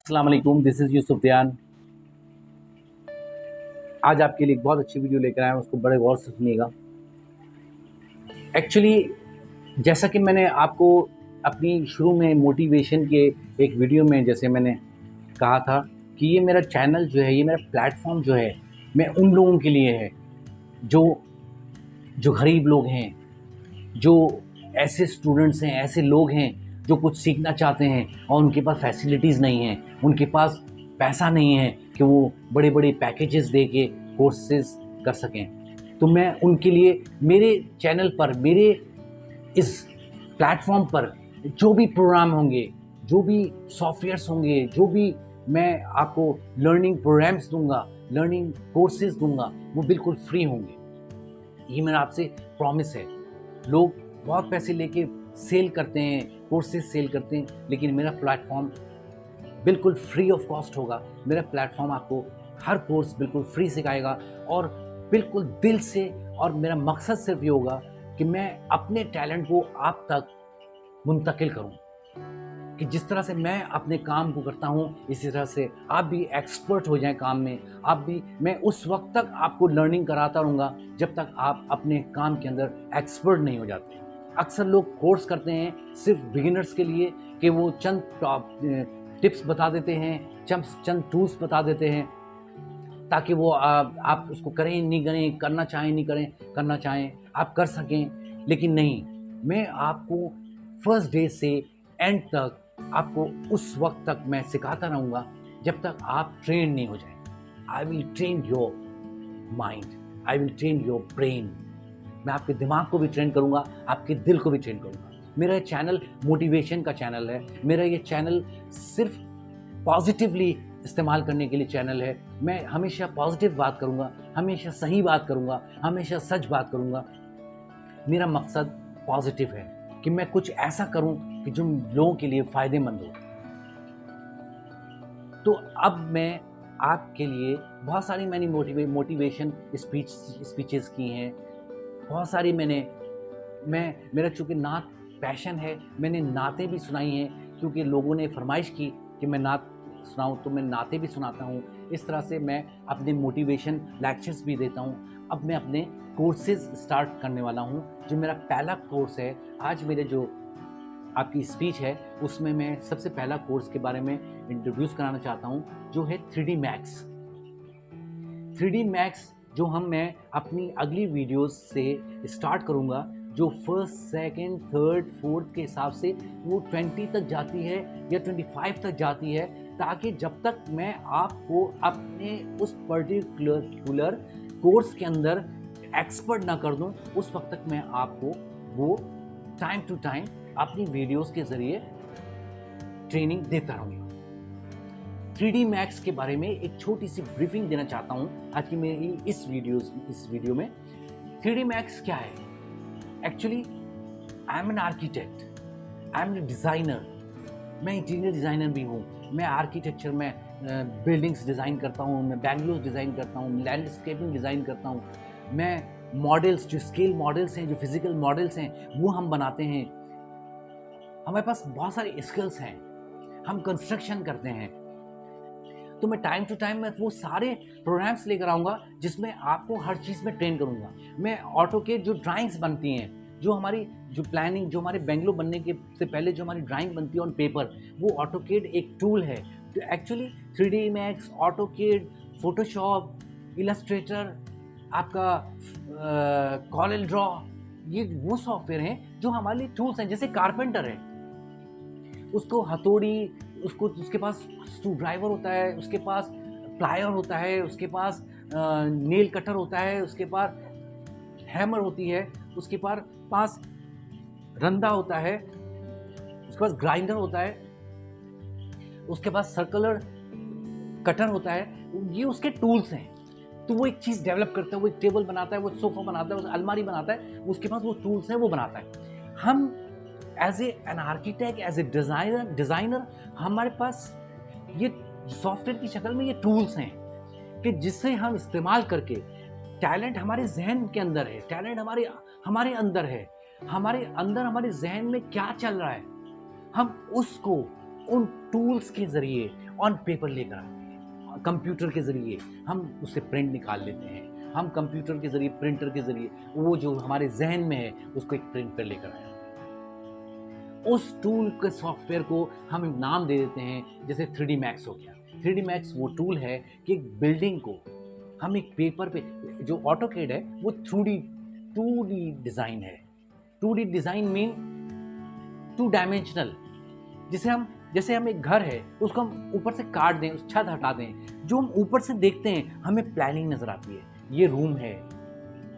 अस्सलाम वालेकुम, this is Yusuf दयान। आज आपके लिए एक बहुत अच्छी वीडियो लेकर आया हूँ, उसको बड़े गौर से सुनिएगा। एक्चुअली जैसा कि मैंने आपको अपनी शुरू में मोटिवेशन के एक वीडियो में जैसे मैंने कहा था कि ये मेरा चैनल जो है, ये मेरा प्लेटफ़ॉर्म जो है, मैं उन लोगों के लिए है जो जो गरीब लोग हैं, जो ऐसे स्टूडेंट्स हैं, ऐसे लोग हैं जो कुछ सीखना चाहते हैं और उनके पास फैसिलिटीज़ नहीं हैं, उनके पास पैसा नहीं है कि वो बड़े-बड़े पैकेजेस दे के कोर्सेज़ कर सकें। तो मैं उनके लिए मेरे चैनल पर, मेरे इस प्लेटफ़ॉर्म पर जो भी प्रोग्राम होंगे, जो भी सॉफ्टवेयर्स होंगे, जो भी मैं आपको लर्निंग प्रोग्राम्स दूँगा, लर्निंग कोर्सेज़ दूँगा, वो बिल्कुल फ्री होंगे। ये मेरा आपसे प्रॉमिस है। लोग बहुत पैसे लेके सेल करते हैं, कोर्सेज़ सेल करते हैं, लेकिन मेरा प्लेटफ़ॉर्म बिल्कुल फ्री ऑफ कॉस्ट होगा। मेरा प्लेटफ़ॉर्म आपको हर कोर्स बिल्कुल फ्री सिखाएगा और बिल्कुल दिल से, और मेरा मकसद सिर्फ़ ये होगा कि मैं अपने टैलेंट को आप तक मुंतकिल करूँ। कि जिस तरह से मैं अपने काम को करता हूँ, इसी तरह से आप भी एक्सपर्ट हो जाएँ काम में। आप भी, मैं उस वक़्त तक आपको लर्निंग कराता रहूँगा जब तक आप अपने काम के अंदर एक्सपर्ट नहीं हो जाते। अक्सर लोग कोर्स करते हैं सिर्फ़ बिगिनर्स के लिए कि वो चंद टिप्स बता देते हैं, चंद टूल्स बता देते हैं ताकि वो आप उसको करें, नहीं करें, करना चाहें, नहीं करें, करना चाहें, आप कर सकें। लेकिन नहीं, मैं आपको फर्स्ट डे से एंड तक, आपको उस वक़्त तक मैं सिखाता रहूँगा जब तक आप ट्रेन नहीं हो जाएँ। आई will train your mind, I will train your brain. मैं आपके दिमाग को भी ट्रेन करूँगा, आपके दिल को भी ट्रेन करूँगा। मेरा ये चैनल मोटिवेशन का चैनल है। मेरा ये चैनल सिर्फ़ पॉजिटिवली इस्तेमाल करने के लिए चैनल है। मैं हमेशा पॉजिटिव बात करूँगा, हमेशा सही बात करूँगा, हमेशा सच बात करूँगा। मेरा मकसद पॉजिटिव है कि मैं कुछ ऐसा करूँ कि जो लोगों के लिए फ़ायदेमंद हो। तो अब मैं आपके लिए बहुत सारी मैंने मोटिवेशन स्पीचेज़ की हैं। बहुत सारी मेरा चूँकि नात पैशन है, मैंने नातें भी सुनाई हैं क्योंकि लोगों ने फ़रमाइश की कि मैं नात सुनाऊँ, तो मैं नातें भी सुनाता हूँ। इस तरह से मैं अपने मोटिवेशन लेक्चर्स भी देता हूँ। अब मैं अपने कोर्सेज़ स्टार्ट करने वाला हूँ, जो मेरा पहला कोर्स है। आज मेरे जो आपकी स्पीच है, उसमें मैं सबसे पहला कोर्स के बारे में इंट्रोड्यूस कराना चाहता हूँ, जो है 3D मैक्स। 3D मैक्स जो मैं अपनी अगली वीडियोस से स्टार्ट करूँगा, जो फर्स्ट, सेकंड, थर्ड, फोर्थ के हिसाब से वो 20 तक जाती है या 25 तक जाती है, ताकि जब तक मैं आपको अपने उस पर्टिकुलर कोर्स के अंदर एक्सपर्ट ना कर दूँ, उस वक्त तक मैं आपको वो टाइम टू टाइम अपनी वीडियोस के ज़रिए ट्रेनिंग देता रहूँगा। 3D मैक्स के बारे में एक छोटी सी ब्रीफिंग देना चाहता हूँ आज की मेरी इस वीडियो में। 3D मैक्स क्या है? Actually I am an architect, I am a designer. मैं इंटीरियर डिज़ाइनर भी हूँ। मैं आर्किटेक्चर में बिल्डिंग्स डिज़ाइन करता हूँ, मैं बैंगलोर डिज़ाइन करता हूँ, लैंडस्केपिंग डिज़ाइन करता हूँ। मैं मॉडल्स, जो स्केल मॉडल्स हैं, जो फिजिकल मॉडल्स हैं, वो हम बनाते हैं। हमारे पास बहुत सारी स्किल्स हैं। हम कंस्ट्रक्शन करते हैं। तो मैं टाइम टू टाइम मैं वो सारे प्रोग्राम्स लेकर आऊँगा जिसमें आपको हर चीज़ में ट्रेन करूँगा। मैं ऑटोकेड जो ड्राइंग्स बनती हैं, जो हमारी जो प्लानिंग, जो हमारे बेंगलो बनने के से पहले जो हमारी ड्राइंग बनती है ऑन पेपर, वो ऑटोकेड एक टूल है। तो actually 3D max, AutoCAD, Photoshop, Illustrator, आपका कॉरेल ड्रॉ, ये वो सॉफ्टवेयर हैं जो हमारे लिए टूल्स हैं। जैसे कारपेंटर है, उसको हथौड़ी, उसके पास स्क्रू ड्राइवर होता है, उसके पास प्लायर होता है, उसके पास नेल कटर होता है, उसके पास हैमर होती है, उसके पास रंदा होता है, उसके पास ग्राइंडर होता है, उसके पास सर्कुलर कटर होता है। ये उसके टूल्स हैं। तो वो एक चीज़ डेवलप करता है, वो एक टेबल बनाता है, वो सोफ़ा बनाता है, वो अलमारी बनाता है, उसके पास वो टूल्स हैं, वो बनाता है। हम as an architect, as a designer हमारे पास ये सॉफ्टवेयर की शक्ल में ये टूल्स हैं कि जिससे हम इस्तेमाल करके, टैलेंट हमारे जहन के अंदर है, टैलेंट हमारे अंदर है, हमारे अंदर, हमारे जहन में क्या चल रहा है, हम उसको उन टूल्स के ज़रिए, ऑन पेपर लेकर आते हैं, कंप्यूटर के ज़रिए हम उससे प्रिंट निकाल लेते हैं, हम कंप्यूटर के ज़रिए, प्रिंटर के ज़रिए वो जो हमारे जहन में है उसको एक प्रिंट पर लेकर आए। उस टूल के सॉफ्टवेयर को हम एक नाम दे देते हैं, जैसे 3D मैक्स हो गया। 3D मैक्स वो टूल है कि एक बिल्डिंग को हम एक पेपर पे, जो ऑटोकैड है वो 2D डिज़ाइन है। 2D डिज़ाइन मीन 2 डायमेंशनल, जैसे हम एक घर है उसको हम ऊपर से काट दें, उस छत हटा दें, जो हम ऊपर से देखते हैं हमें प्लानिंग नज़र आती है। ये रूम है,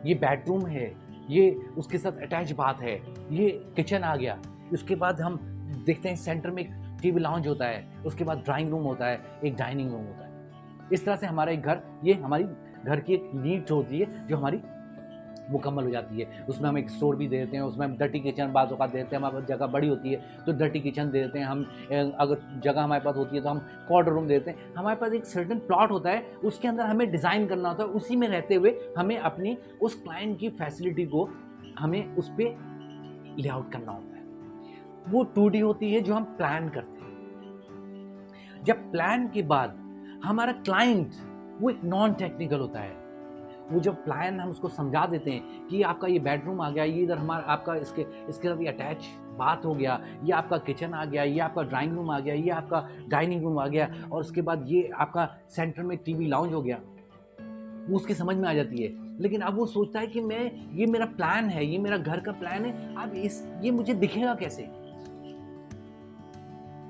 ये बेडरूम है, ये उसके साथ अटैच बाथ है, ये किचन आ गया। उसके बाद हम देखते हैं सेंटर में एक टीवी लाउंज होता है, उसके बाद ड्राइंग रूम होता है, एक डाइनिंग रूम होता है। इस तरह से हमारा एक घर, ये हमारी घर की एक नीड होती है जो हमारी मुकम्मल हो जाती है। उसमें हम एक स्टोर भी दे देते हैं, उसमें हम डर्टी किचन बाज़ औक़ात देते हैं, हमारे पास जगह बड़ी होती है तो डर्टी किचन दे देते हैं हम। अगर जगह हमारे पास होती है तो हम क्वार्टर रूम देते हैं। हमारे पास एक सर्टेन प्लॉट होता है, उसके अंदर हमें डिज़ाइन करना होता है, उसी में रहते हुए हमें अपनी उस क्लाइंट की फैसिलिटी को हमें उस पे लेआउट करना होता है। वो 2D होती है जो हम प्लान करते हैं। जब प्लान के बाद हमारा क्लाइंट वो एक नॉन टेक्निकल होता है। वो जब प्लान हम उसको समझा देते हैं कि आपका ये बेडरूम आ गया, ये इधर हमारा आपका इसके साथ ये अटैच बाथ हो गया, ये आपका किचन आ गया, ये आपका ड्राइंग रूम आ गया, ये आपका डाइनिंग रूम आ गया, और उसके बाद ये आपका सेंटर में टीवी लाउंज हो गया, वो उसकी समझ में आ जाती है। लेकिन अब वो सोचता है कि ये मेरा प्लान है, ये मेरा घर का प्लान है, अब ये मुझे दिखेगा कैसे?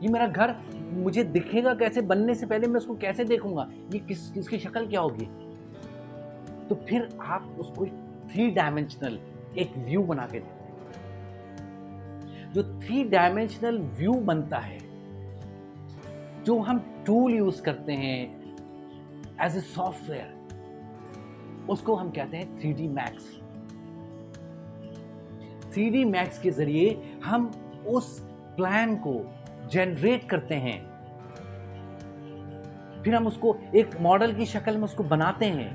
ये मेरा घर मुझे दिखेगा कैसे? बनने से पहले मैं उसको कैसे देखूंगा? ये किसकी शक्ल क्या होगी? तो फिर आप उसको 3 डायमेंशनल एक व्यू बना के देते हैं। जो 3 डायमेंशनल व्यू बनता है, जो हम टूल यूज करते हैं एज ए सॉफ्टवेयर, उसको हम कहते हैं 3D मैक्स। 3D मैक्स के जरिए हम उस प्लान को जनरेट करते हैं, फिर हम उसको एक मॉडल की शक्ल में उसको बनाते हैं,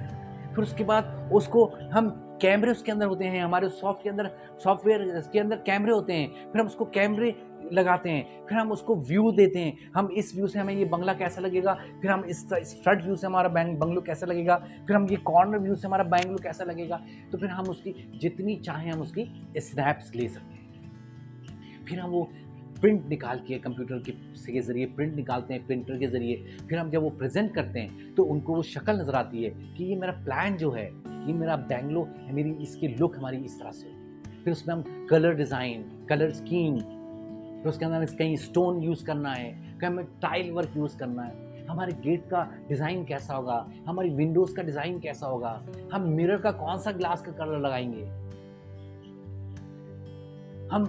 फिर उसके बाद उसको हम कैमरे उसके अंदर होते हैं, हमारे सॉफ्टवेयर के अंदर कैमरे होते हैं, फिर हम उसको कैमरे लगाते हैं, फिर हम उसको व्यू देते हैं। हम इस व्यू से हमें ये बंगला कैसा लगेगा, फिर हम इस फ्रंट व्यू से हमारा बंगलो कैसा लगेगा, फिर हम ये कॉर्नर व्यू से हमारा बंगलो कैसा लगेगा, तो फिर हम उसकी जितनी चाहें हम उसकी स्नैप्स ले सकते हैं। फिर हम वो प्रिंट निकाल के कंप्यूटर के ज़रिए प्रिंट निकालते हैं, प्रिंटर के ज़रिए, फिर हम जब वो प्रेजेंट करते हैं तो उनको वो शक्ल नज़र आती है कि ये मेरा प्लान जो है, ये मेरा बैंगलो है, मेरी इसकी लुक हमारी इस तरह से होगी। फिर उसमें हम कलर डिज़ाइन, कलर स्कीम, फिर उसके अंदर कहीं स्टोन यूज़ करना है, कहीं हमें टाइल वर्क यूज़ करना है, हमारे गेट का डिज़ाइन कैसा होगा, हमारी विंडोज़ का डिज़ाइन कैसा होगा, हम मिरर का कौन सा ग्लास का कलर लगाएंगे, हम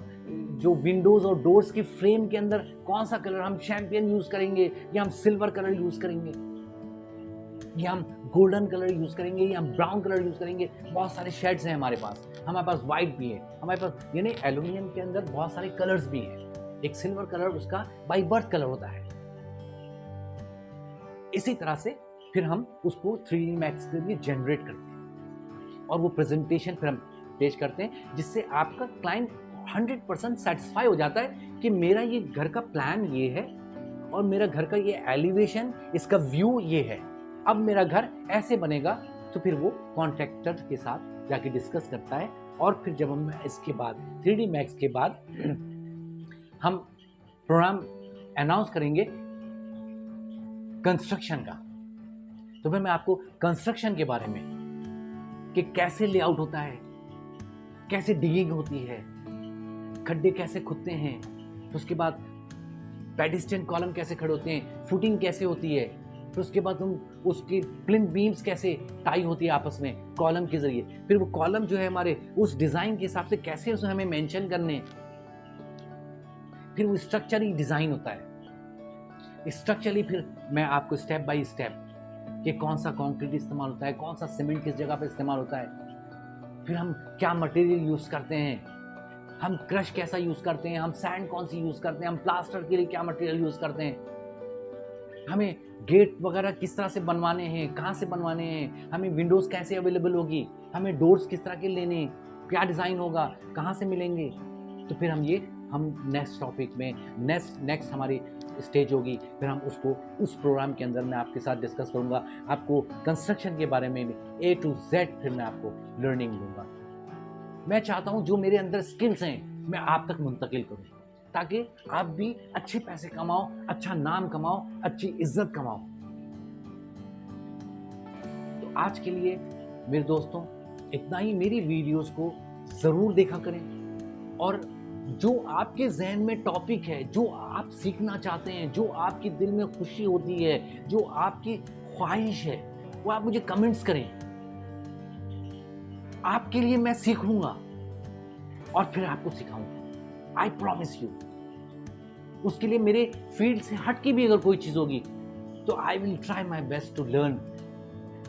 जो विंडोज और डोर्स की फ्रेम के अंदर कौन सा कलर, हम शैंपियन यूज करेंगे या हम सिल्वर कलर यूज करेंगे, या हम गोल्डन कलर यूज करेंगे, या हम ब्राउन कलर यूज करेंगे। बहुत सारे शेड्स हैं हमारे पास व्हाइट भी है, हमारे पास यानी एल्यूमिनियम के अंदर बहुत सारे कलर्स भी हैं। एक सिल्वर कलर उसका बाय बर्थ कलर होता है। इसी तरह से फिर हम उसको 3D मैक्स के लिए जनरेट करते हैं और वो प्रेजेंटेशन फिर हम पेश करते हैं, जिससे आपका क्लाइंट 100% सेटिस्फाई हो जाता है कि मेरा ये घर का प्लान ये है और मेरा घर का ये एलिवेशन, इसका व्यू ये है, अब मेरा घर ऐसे बनेगा। तो फिर वो कॉन्ट्रैक्टर के साथ जाके डिस्कस करता है, और फिर जब हम इसके बाद 3D मैक्स के बाद हम प्रोग्राम अनाउंस करेंगे कंस्ट्रक्शन का, तो फिर मैं आपको कंस्ट्रक्शन के बारे में कि कैसे लेआउट होता है, कैसे डिगिंग होती है, खड्डे कैसे खुदते हैं, फिर उसके बाद पेडिस्टन कॉलम कैसे खड़े होते हैं, फुटिंग कैसे होती है, फिर उसके बाद हम उसकी प्लिंथ बीम्स कैसे टाई होती है आपस में कॉलम के जरिए, फिर वो कॉलम जो है हमारे उस डिज़ाइन के हिसाब से कैसे उसे हमें मेंशन करने, फिर वो स्ट्रक्चरली डिज़ाइन होता है। स्ट्रक्चरली फिर मैं आपको स्टेप बाय स्टेप कि कौन सा कंक्रीट इस्तेमाल होता है, कौन सा सीमेंट किस जगह पे इस्तेमाल होता है, फिर हम क्या मटेरियल यूज़ करते हैं, हम क्रश कैसा यूज़ करते हैं, हम सैंड कौन सी यूज़ करते हैं, हम प्लास्टर के लिए क्या मटेरियल यूज़ करते हैं, हमें गेट वगैरह किस तरह से बनवाने हैं, कहाँ से बनवाने हैं, हमें विंडोज़ कैसे अवेलेबल होगी, हमें डोर्स किस तरह के लेने, क्या डिज़ाइन होगा, कहाँ से मिलेंगे। तो फिर हम नेक्स्ट टॉपिक में नेक्स्ट हमारी स्टेज होगी, फिर हम उसको उस प्रोग्राम के अंदर मैं आपके साथ डिस्कस करूँगा। आपको कंस्ट्रक्शन के बारे में A to Z फिर मैं आपको लर्निंग दूँगा। मैं चाहता हूँ जो मेरे अंदर स्किल्स हैं मैं आप तक मुंतकिल करूँ, ताकि आप भी अच्छे पैसे कमाओ, अच्छा नाम कमाओ, अच्छी इज्जत कमाओ। तो आज के लिए मेरे दोस्तों इतना ही। मेरी वीडियोस को ज़रूर देखा करें, और जो आपके जहन में टॉपिक है, जो आप सीखना चाहते हैं, जो आपके दिल में खुशी होती है, जो आपकी ख्वाहिश है, वो आप मुझे कमेंट्स करें। आपके लिए मैं सीखूंगा और फिर आपको सिखाऊंगा, आई प्रॉमिस यू। उसके लिए मेरे फील्ड से हट के भी अगर कोई चीज़ होगी तो I will try my best to learn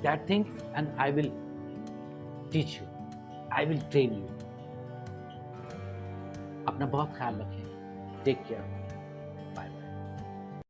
that thing and I will teach you, I will train you. अपना बहुत ख्याल रखें। Take care.